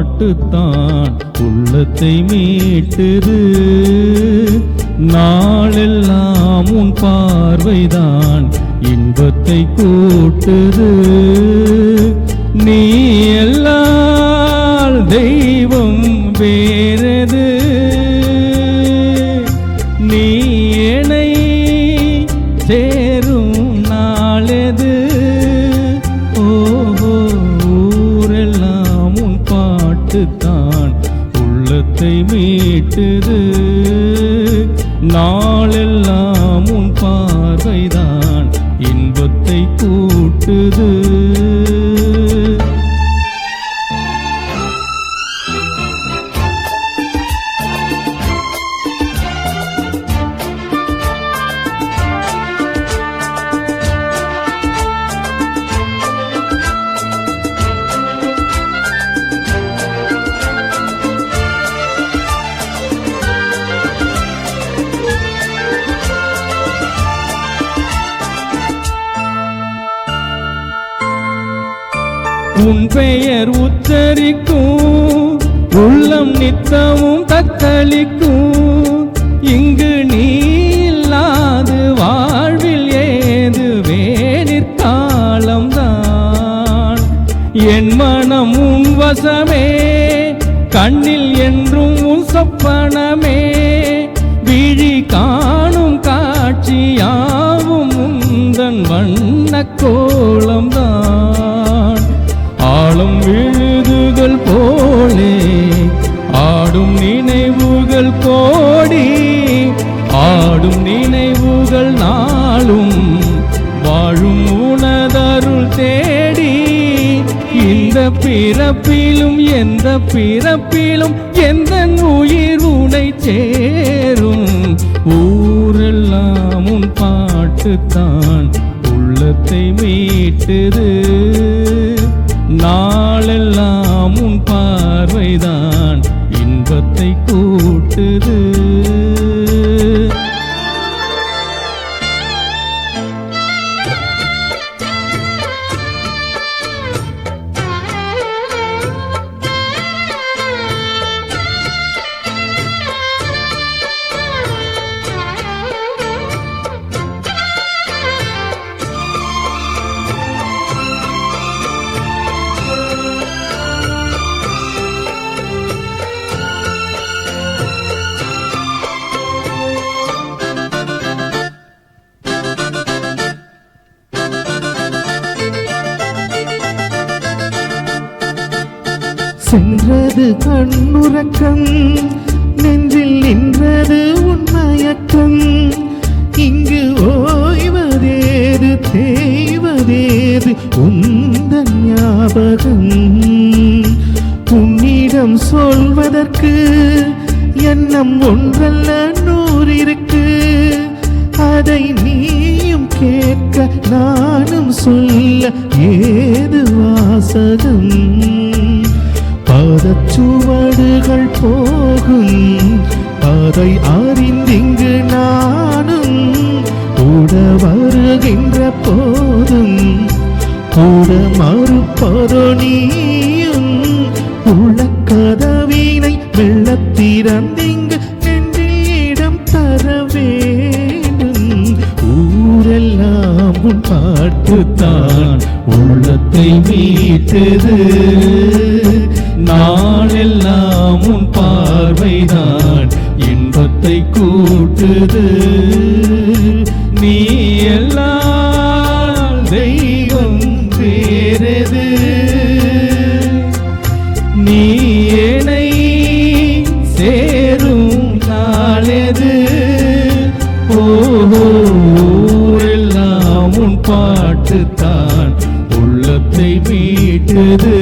பாட்டுத்தான் உள்ளத்தை மீட்டது. நாளெல்லாம் உன் பார்வைதான் இன்பத்தை கூட்டுது. நீ எல்லால் தெய்வம் வேறது, நீ என்னை சேரும் நாளெது. ஓஹோ, ஊரெல்லாம் உன் பாட்டுத்தான் உள்ளத்தை மீட்டுது. நாளெல்லாம் உன் பார்வைதான் இன்பத்தை கூட்டுது. உன் பெயர் உச்சரிக்கும் உள்ளம் நித்தமும் தத்தளிக்கும். இங்கு நீ இல்லாது வாழ்வில் ஏது வேணிற்காலம்தான். என் மனம் உன் வசமே, கண்ணில் என்றும் உன் சொப்பனமே. விழி காணும் காட்சியாவும் உந்தன் வண்ண கோலம்தான். ஆளும் விழுதுகள் போலே ஆடும் நினைவுகள் கோடி, ஆடும் நினைவுகள் நாளும் வாழும் உனதருள் தேடி. இந்த பிறப்பிலும் எந்த பிறப்பிலும் எந்த உயிர் உனை சேரும். ஊரெல்லாம் உன் பாட்டுத்தான் உள்ளத்தை மீட்டது. நாளெல்லாம் உன் பார்வைதான் இன்பத்தை கூட்டுது. சென்றது கண்ணுறக்கம், நெஞ்சில் நின்றது உன்மயக்கம். இங்கு ஓய்வதேது தேய்வதேது உந்தன் ஞாபகம். உன்னிடம் சொல்வதற்கு எண்ணம் ஒன்றல்ல நூறிருக்கு. அதை நீயும் கேட்க நானும் சொல்ல ஏது வாசகம். பாதச்சுவடுகள் போகும் அதை அறிந்திங்கு நானும் கூட வருகின்ற போதும் கூட மறுப்பதோ நீயும். உள்ள கதவினை வெள்ளத்திறந்திங்கு நெஞ்சிடம் தர வேண்டும். ஊரெல்லாம் உன் பாட்டுத்தான் உள்ளத்தை மீட்டது. நாளெல்லாம் உன் பார்வைதான் இன்பத்தை கூட்டுது. நீ எல்லாம் தெய்வம் வேறது, நீ என்னை சேரும் நாளெது. ஓஹோ, ஊரெல்லாம் உன் பாட்டுத்தான் உள்ளத்தை மீட்டது.